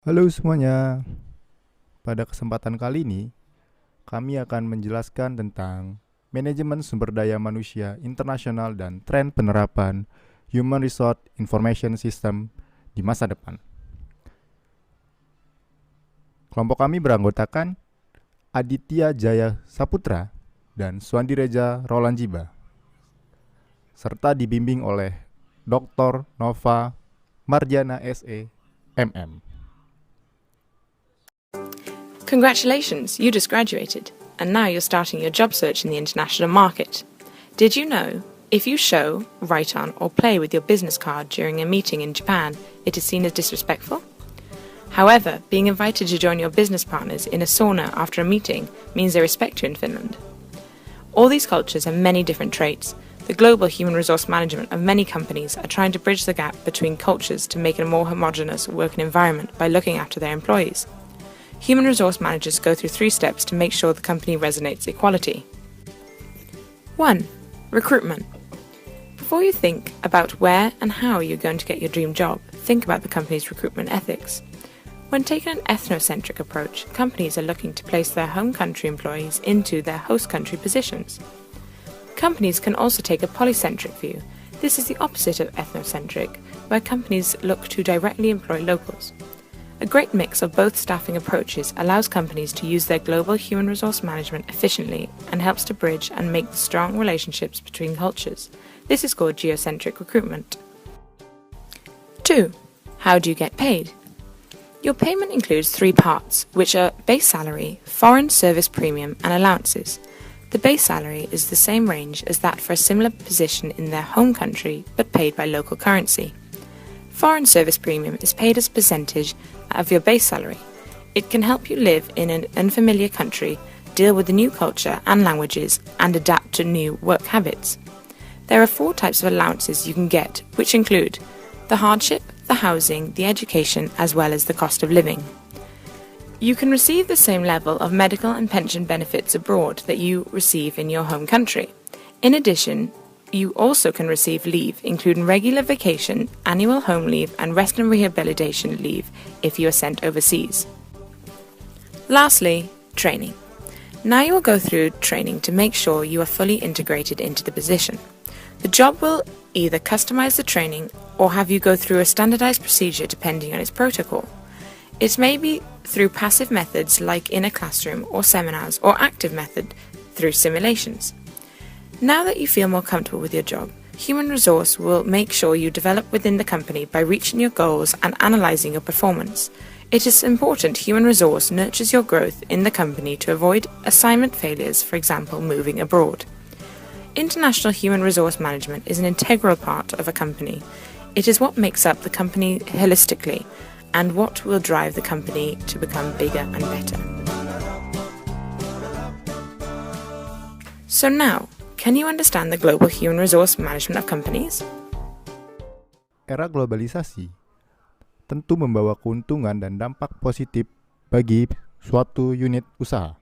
Halo semuanya, pada kesempatan kali ini kami akan menjelaskan tentang manajemen sumber daya manusia internasional dan tren penerapan Human Resource Information System di masa depan. Kelompok kami beranggotakan Aditya Jaya Saputra dan Swandi Reja Rolanjiba, serta dibimbing oleh Dr. Nova Marjana SE, MM. Congratulations, you just graduated, and now you're starting your job search in the international market. Did you know, if you show, write on, or play with your business card during a meeting in Japan, it is seen as disrespectful? However, being invited to join your business partners in a sauna after a meeting means they respect you in Finland. All these cultures have many different traits. The global human resource management of many companies are trying to bridge the gap between cultures to make it a more homogeneous working environment by looking after their employees. Human resource managers go through 3 steps to make sure the company resonates equality. 1. Recruitment. Before you think about where and how you're going to get your dream job, think about the company's recruitment ethics. When taking an ethnocentric approach, companies are looking to place their home country employees into their host country positions. Companies can also take a polycentric view. This is the opposite of ethnocentric, where companies look to directly employ locals. A great mix of both staffing approaches allows companies to use their global human resource management efficiently and helps to bridge and make strong relationships between cultures. This is called geocentric recruitment. 2. How do you get paid? Your payment includes 3 parts, which are base salary, foreign service premium, and allowances. The base salary is the same range as that for a similar position in their home country, but paid by local currency. Foreign service premium is paid as a percentage of your base salary. It can help you live in an unfamiliar country, deal with the new culture and languages, and adapt to new work habits. There are 4 types of allowances you can get, which include the hardship, the housing, the education, as well as the cost of living. You can receive the same level of medical and pension benefits abroad that you receive in your home country. In addition, you also can receive leave, including regular vacation, annual home leave, and rest and rehabilitation leave if you are sent overseas. Lastly, training. Now you will go through training to make sure you are fully integrated into the position. The job will either customize the training or have you go through a standardized procedure depending on its protocol. It may be through passive methods like in a classroom or seminars, or active method through simulations. Now that you feel more comfortable with your job, Human Resource will make sure you develop within the company by reaching your goals and analyzing your performance. It is important Human Resource nurtures your growth in the company to avoid assignment failures, for example, moving abroad. International human resource management is an integral part of a company. It is what makes up the company holistically and what will drive the company to become bigger and better. So now, can you understand the global human resource management of companies? Era globalisasi tentu membawa keuntungan dan dampak positif bagi suatu unit usaha.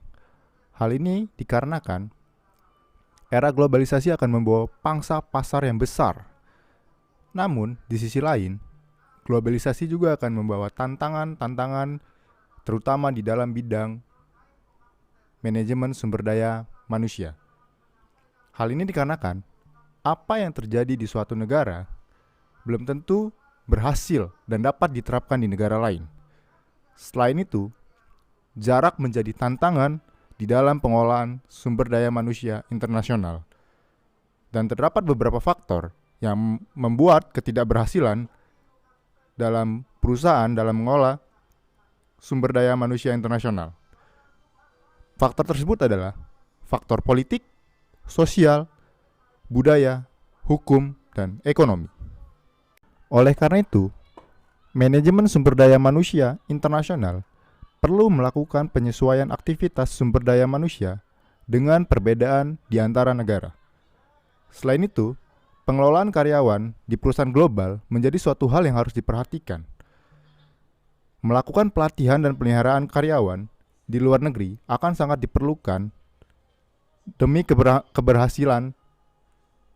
Hal ini dikarenakan era globalisasi akan membawa pangsa pasar yang besar. Namun, di sisi lain, globalisasi juga akan membawa tantangan-tantangan terutama di dalam bidang manajemen sumber daya manusia. Hal ini dikarenakan apa yang terjadi di suatu negara belum tentu berhasil dan dapat diterapkan di negara lain. Selain itu, jarak menjadi tantangan di dalam pengolahan sumber daya manusia internasional. Dan terdapat beberapa faktor yang membuat ketidakberhasilan dalam perusahaan dalam mengolah sumber daya manusia internasional. Faktor tersebut adalah faktor politik, sosial, budaya, hukum, dan ekonomi. Oleh karena itu, manajemen sumber daya manusia internasional perlu melakukan penyesuaian aktivitas sumber daya manusia dengan perbedaan di antara negara. Selain itu, pengelolaan karyawan di perusahaan global menjadi suatu hal yang harus diperhatikan. Melakukan pelatihan dan pemeliharaan karyawan di luar negeri akan sangat diperlukan demi keberhasilan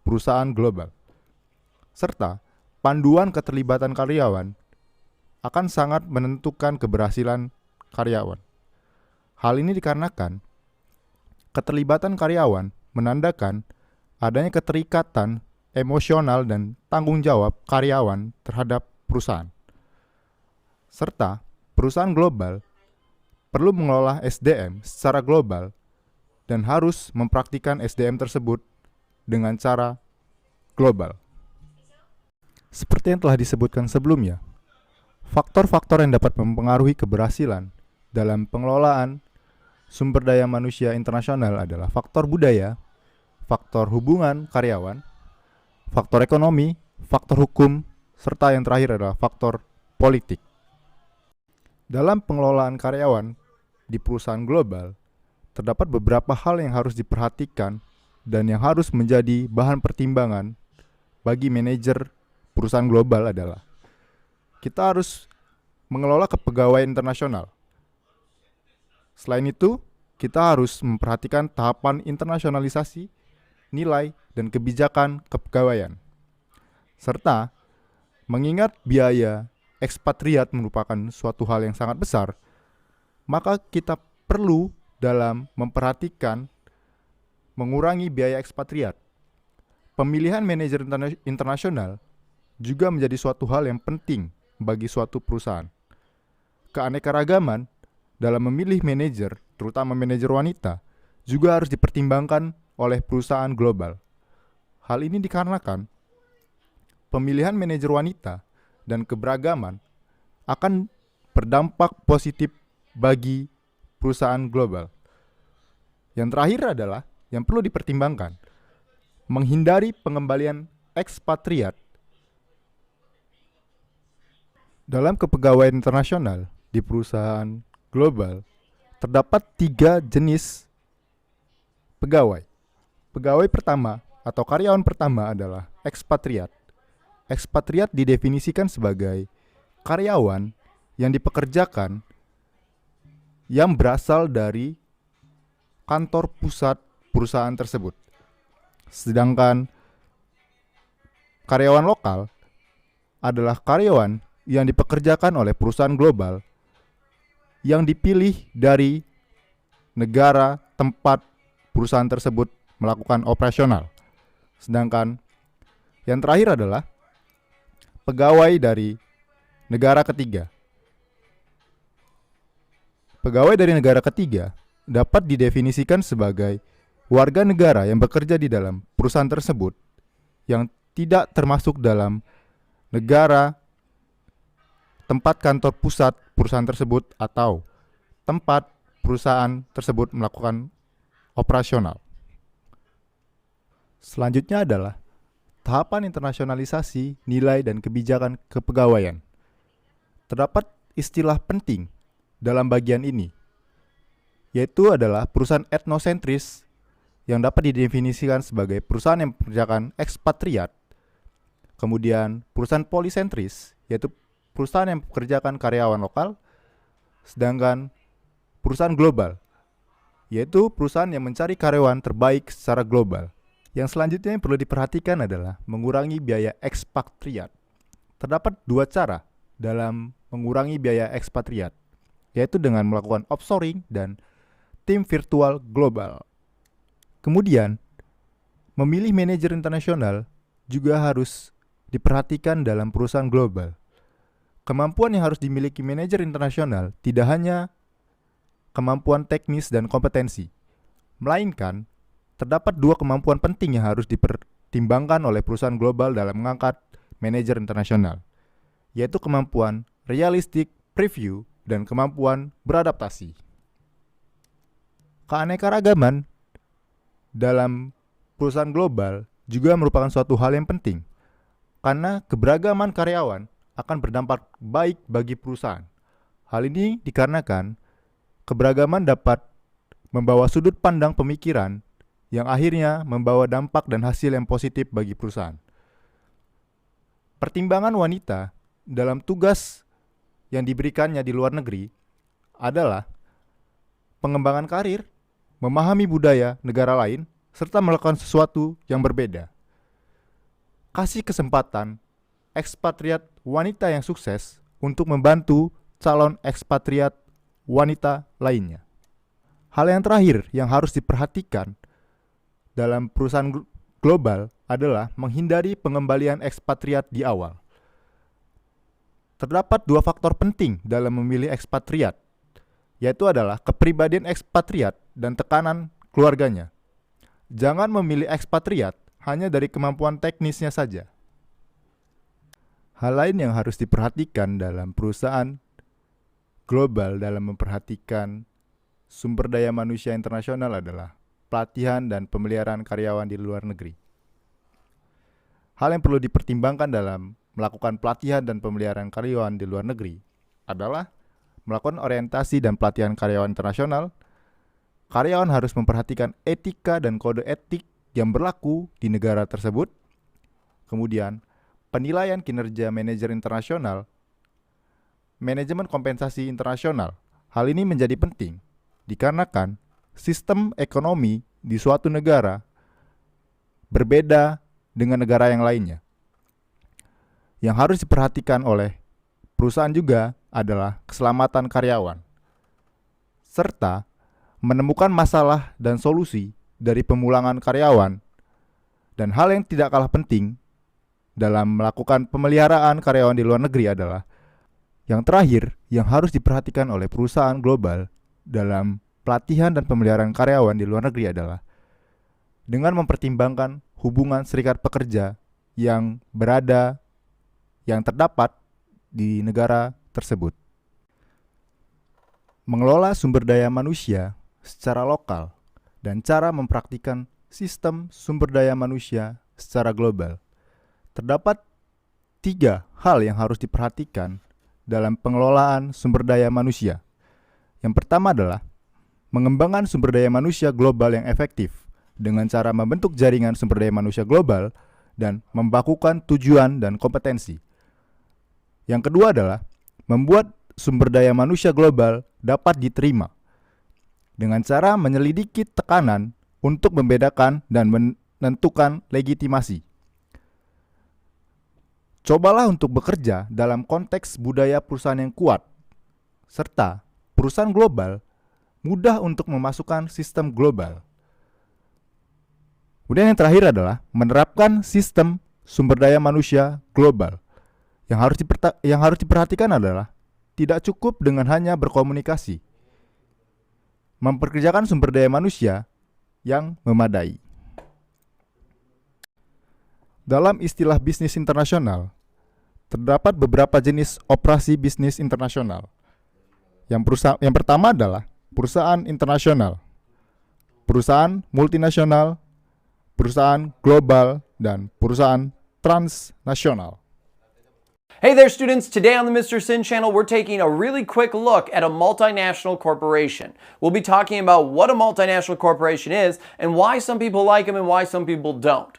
perusahaan global, serta panduan keterlibatan karyawan akan sangat menentukan keberhasilan karyawan. Hal ini dikarenakan keterlibatan karyawan menandakan adanya keterikatan emosional dan tanggung jawab karyawan terhadap perusahaan. Serta perusahaan global perlu mengelola SDM secara global dan harus mempraktikkan SDM tersebut dengan cara global. Seperti yang telah disebutkan sebelumnya, faktor-faktor yang dapat mempengaruhi keberhasilan dalam pengelolaan sumber daya manusia internasional adalah faktor budaya, faktor hubungan karyawan, faktor ekonomi, faktor hukum, serta yang terakhir adalah faktor politik. Dalam pengelolaan karyawan di perusahaan global, terdapat beberapa hal yang harus diperhatikan dan yang harus menjadi bahan pertimbangan bagi manajer perusahaan global adalah kita harus mengelola kepegawaian internasional. Selain itu, kita harus memperhatikan tahapan internasionalisasi, nilai, dan kebijakan kepegawaian. Serta, mengingat biaya ekspatriat merupakan suatu hal yang sangat besar, maka kita perlu dalam memperhatikan mengurangi biaya ekspatriat. Pemilihan manajer internasional juga menjadi suatu hal yang penting bagi suatu perusahaan. Keanekaragaman dalam memilih manajer, terutama manajer wanita, juga harus dipertimbangkan oleh perusahaan global. Hal ini dikarenakan pemilihan manajer wanita dan keberagaman akan berdampak positif bagi perusahaan global. Yang terakhir adalah yang perlu dipertimbangkan, menghindari pengembalian ekspatriat. Dalam kepegawaian internasional di perusahaan global, terdapat 3 jenis pegawai. Pegawai pertama atau karyawan pertama adalah ekspatriat. Ekspatriat didefinisikan sebagai karyawan yang dipekerjakan yang berasal dari kantor pusat perusahaan tersebut. Sedangkan karyawan lokal adalah karyawan yang dipekerjakan oleh perusahaan global yang dipilih dari negara tempat perusahaan tersebut melakukan operasional. Sedangkan yang terakhir adalah pegawai dari negara ketiga. Pegawai dari negara ketiga dapat didefinisikan sebagai warga negara yang bekerja di dalam perusahaan tersebut yang tidak termasuk dalam negara tempat kantor pusat perusahaan tersebut atau tempat perusahaan tersebut melakukan operasional. Selanjutnya adalah tahapan internasionalisasi nilai dan kebijakan kepegawaian. Terdapat istilah penting dalam bagian ini, yaitu adalah perusahaan etnosentris yang dapat didefinisikan sebagai perusahaan yang mempekerjakan ekspatriat. Kemudian perusahaan polisentris, yaitu perusahaan yang mempekerjakan karyawan lokal. Sedangkan perusahaan global, yaitu perusahaan yang mencari karyawan terbaik secara global. Yang selanjutnya yang perlu diperhatikan adalah mengurangi biaya ekspatriat. Terdapat 2 cara dalam mengurangi biaya ekspatriat, yaitu dengan melakukan offshoring dan tim virtual global. Kemudian, memilih manajer internasional juga harus diperhatikan dalam perusahaan global. Kemampuan yang harus dimiliki manajer internasional tidak hanya kemampuan teknis dan kompetensi, melainkan terdapat 2 kemampuan penting yang harus dipertimbangkan oleh perusahaan global dalam mengangkat manajer internasional, yaitu kemampuan realistic preview dan kemampuan beradaptasi. Keanekaragaman dalam perusahaan global juga merupakan suatu hal yang penting, karena keberagaman karyawan akan berdampak baik bagi perusahaan. Hal ini dikarenakan keberagaman dapat membawa sudut pandang pemikiran yang akhirnya membawa dampak dan hasil yang positif bagi perusahaan. Pertimbangan wanita dalam tugas yang diberikannya di luar negeri adalah pengembangan karir, memahami budaya negara lain, serta melakukan sesuatu yang berbeda. Kasih kesempatan ekspatriat wanita yang sukses untuk membantu calon ekspatriat wanita lainnya. Hal yang terakhir yang harus diperhatikan dalam perusahaan global adalah menghindari pengembalian ekspatriat di awal. Terdapat dua faktor penting dalam memilih ekspatriat, yaitu adalah kepribadian ekspatriat dan tekanan keluarganya. Jangan memilih ekspatriat hanya dari kemampuan teknisnya saja. Hal lain yang harus diperhatikan dalam perusahaan global dalam memperhatikan sumber daya manusia internasional adalah pelatihan dan pemeliharaan karyawan di luar negeri. Hal yang perlu dipertimbangkan dalam melakukan pelatihan dan pemeliharaan karyawan di luar negeri adalah melakukan orientasi dan pelatihan karyawan internasional. Karyawan harus memperhatikan etika dan kode etik yang berlaku di negara tersebut. Kemudian, penilaian kinerja manajer internasional, manajemen kompensasi internasional. Hal ini menjadi penting dikarenakan sistem ekonomi di suatu negara berbeda dengan negara yang lainnya. Yang harus diperhatikan oleh perusahaan juga adalah keselamatan karyawan, serta menemukan masalah dan solusi dari pemulangan karyawan. Dan hal yang tidak kalah penting dalam melakukan pemeliharaan karyawan di luar negeri adalah yang terakhir yang harus diperhatikan oleh perusahaan global dalam pelatihan dan pemeliharaan karyawan di luar negeri adalah dengan mempertimbangkan hubungan serikat pekerja yang terdapat di negara tersebut. Mengelola sumber daya manusia secara lokal dan cara mempraktikkan sistem sumber daya manusia secara global. Terdapat 3 hal yang harus diperhatikan dalam pengelolaan sumber daya manusia. Yang pertama adalah mengembangkan sumber daya manusia global yang efektif dengan cara membentuk jaringan sumber daya manusia global dan membakukan tujuan dan kompetensi. Yang kedua adalah membuat sumber daya manusia global dapat diterima dengan cara menyelidiki tekanan untuk membedakan dan menentukan legitimasi. Cobalah untuk bekerja dalam konteks budaya perusahaan yang kuat, serta perusahaan global mudah untuk memasukkan sistem global. Kemudian yang terakhir adalah menerapkan sistem sumber daya manusia global. Yang harus diperhatikan adalah tidak cukup dengan hanya berkomunikasi, memperkerjakan sumber daya manusia yang memadai. Dalam istilah bisnis internasional, terdapat beberapa jenis operasi bisnis internasional. Yang pertama adalah perusahaan internasional, perusahaan multinasional, perusahaan global, dan perusahaan transnasional. Hey there students, today on the Mr. Sin channel we're taking a really quick look at a multinational corporation. We'll be talking about what a multinational corporation is and why some people like them and why some people don't.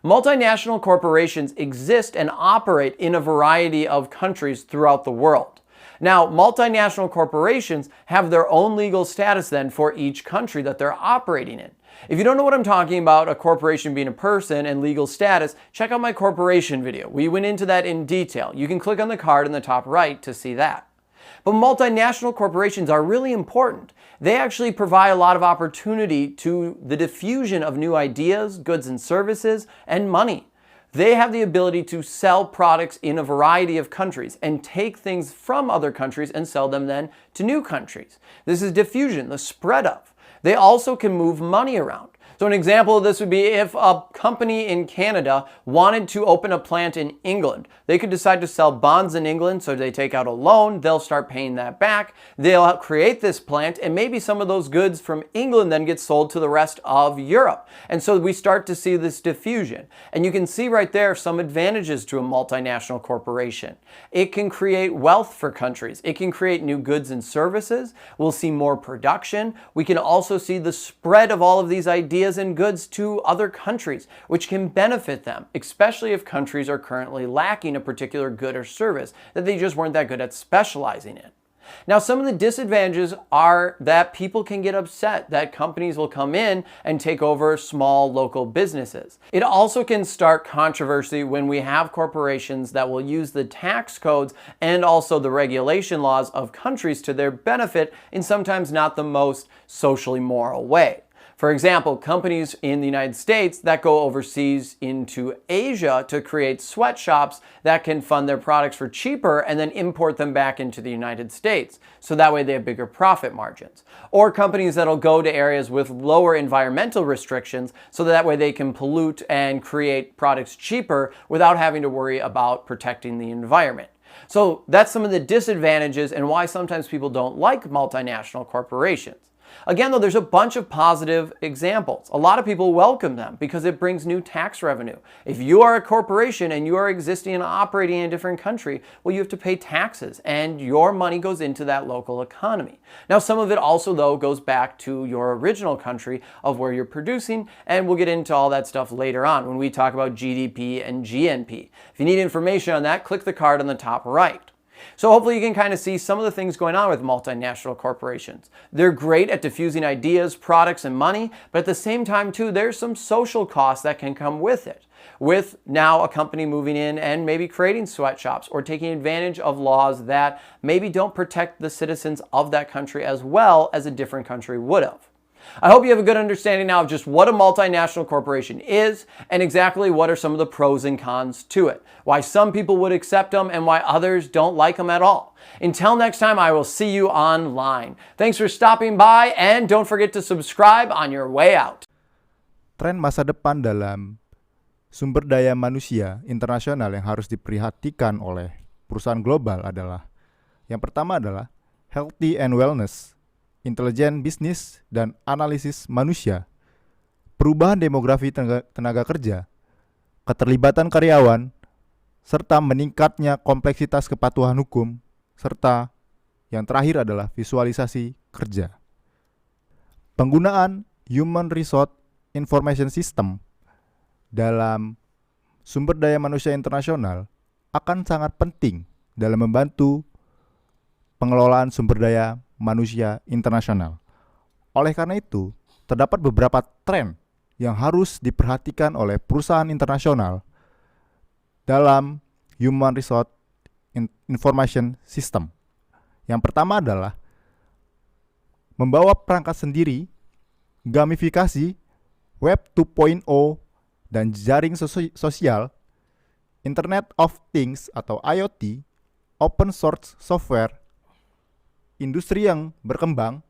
Multinational corporations exist and operate in a variety of countries throughout the world. Now, multinational corporations have their own legal status then for each country that they're operating in. If you don't know what I'm talking about, a corporation being a person and legal status, check out my corporation video. We went into that in detail. You can click on the card in the top right to see that. But multinational corporations are really important. They actually provide a lot of opportunity to the diffusion of new ideas, goods and services, and money. They have the ability to sell products in a variety of countries and take things from other countries and sell them then to new countries. This is diffusion, the spread of. They also can move money around. So an example of this would be if a company in Canada wanted to open a plant in England. They could decide to sell bonds in England, so they take out a loan, they'll start paying that back, they'll create this plant, and maybe some of those goods from England then get sold to the rest of Europe. And so we start to see this diffusion. And you can see right there some advantages to a multinational corporation. It can create wealth for countries. It can create new goods and services. We'll see more production. We can also see the spread of all of these ideas and goods to other countries, which can benefit them, especially if countries are currently lacking a particular good or service that they just weren't that good at specializing in. Now, some of the disadvantages are that people can get upset that companies will come in and take over small local businesses. It also can start controversy when we have corporations that will use the tax codes and also the regulation laws of countries to their benefit in sometimes not the most socially moral way. For example, companies in the United States that go overseas into Asia to create sweatshops that can fund their products for cheaper and then import them back into the United States. So that way they have bigger profit margins. Or companies that'll go to areas with lower environmental restrictions so that way they can pollute and create products cheaper without having to worry about protecting the environment. So that's some of the disadvantages and why sometimes people don't like multinational corporations. Again, though, there's a bunch of positive examples. A lot of people welcome them because it brings new tax revenue. If you are a corporation and you are existing and operating in a different country, well, you have to pay taxes and your money goes into that local economy. Now, some of it also, though, goes back to your original country of where you're producing, and we'll get into all that stuff later on when we talk about GDP and GNP. If you need information on that, click the card on the top right. So hopefully you can kind of see some of the things going on with multinational corporations. They're great at diffusing ideas, products, and money, but at the same time too, there's some social costs that can come with it. With now a company moving in and maybe creating sweatshops or taking advantage of laws that maybe don't protect the citizens of that country as well as a different country would have. I hope you have a good understanding now of just what a multinational corporation is and exactly what are some of the pros and cons to it. Why some people would accept them and why others don't like them at all. Until next time, I will see you online. Thanks for stopping by and don't forget to subscribe on your way out. Tren masa depan dalam sumber daya manusia internasional yang harus diperhatikan oleh perusahaan global adalah yang pertama adalah healthy and wellness, intelijen bisnis dan analisis manusia, perubahan demografi tenaga kerja, keterlibatan karyawan, serta meningkatnya kompleksitas kepatuhan hukum, serta yang terakhir adalah visualisasi kerja. Penggunaan Human Resource Information System dalam sumber daya manusia internasional akan sangat penting dalam membantu pengelolaan sumber daya manusia internasional. Oleh karena itu, terdapat beberapa tren yang harus diperhatikan oleh perusahaan internasional dalam Human Resource Information System. Yang pertama adalah membawa perangkat sendiri, gamifikasi, Web 2.0, dan jaring sosial, Internet of Things atau IoT, open source software, industri yang berkembang,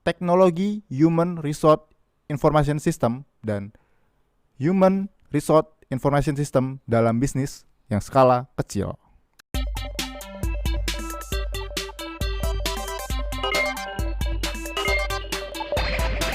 teknologi Human Resource Information System, dan Human Resource Information System dalam bisnis yang skala kecil.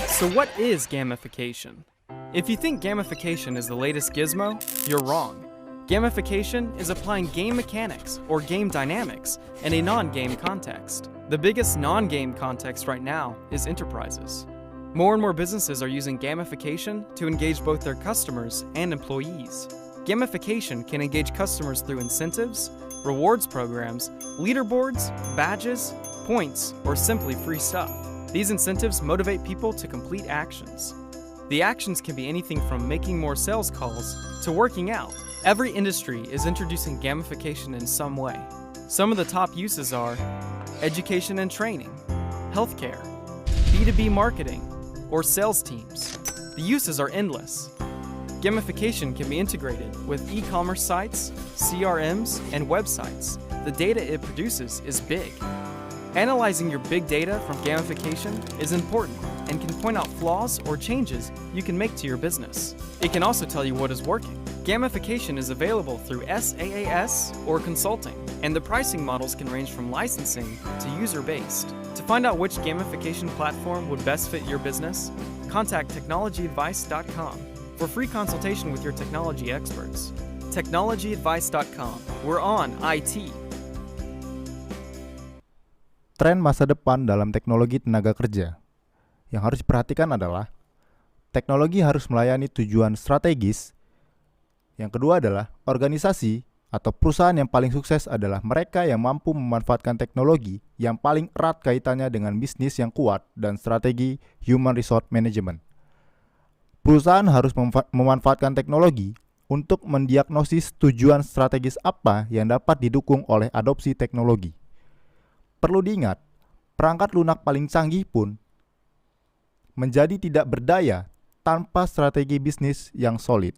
So what is gamification? If you think gamification is the latest gizmo, you're wrong. Gamification is applying game mechanics or game dynamics in a non-game context. The biggest non-game context right now is enterprises. More and more businesses are using gamification to engage both their customers and employees. Gamification can engage customers through incentives, rewards programs, leaderboards, badges, points, or simply free stuff. These incentives motivate people to complete actions. The actions can be anything from making more sales calls to working out. Every industry is introducing gamification in some way. Some of the top uses are education and training, healthcare, B2B marketing, or sales teams. The uses are endless. Gamification can be integrated with e-commerce sites, CRMs, and websites. The data it produces is big. Analyzing your big data from gamification is important and can point out flaws or changes you can make to your business. It can also tell you what is working. Gamification is available through SaaS or consulting, and the pricing models can range from licensing to user-based. To find out which gamification platform would best fit your business, contact technologyadvice.com for free consultation with your technology experts. Technologyadvice.com. We're on IT. Tren masa depan dalam teknologi tenaga kerja yang harus diperhatikan adalah teknologi harus melayani tujuan strategis. Yang kedua adalah organisasi atau perusahaan yang paling sukses adalah mereka yang mampu memanfaatkan teknologi yang paling erat kaitannya dengan bisnis yang kuat dan strategi human resource management. Perusahaan harus memanfaatkan teknologi untuk mendiagnosis tujuan strategis apa yang dapat didukung oleh adopsi teknologi. Perlu diingat, perangkat lunak paling canggih pun menjadi tidak berdaya tanpa strategi bisnis yang solid.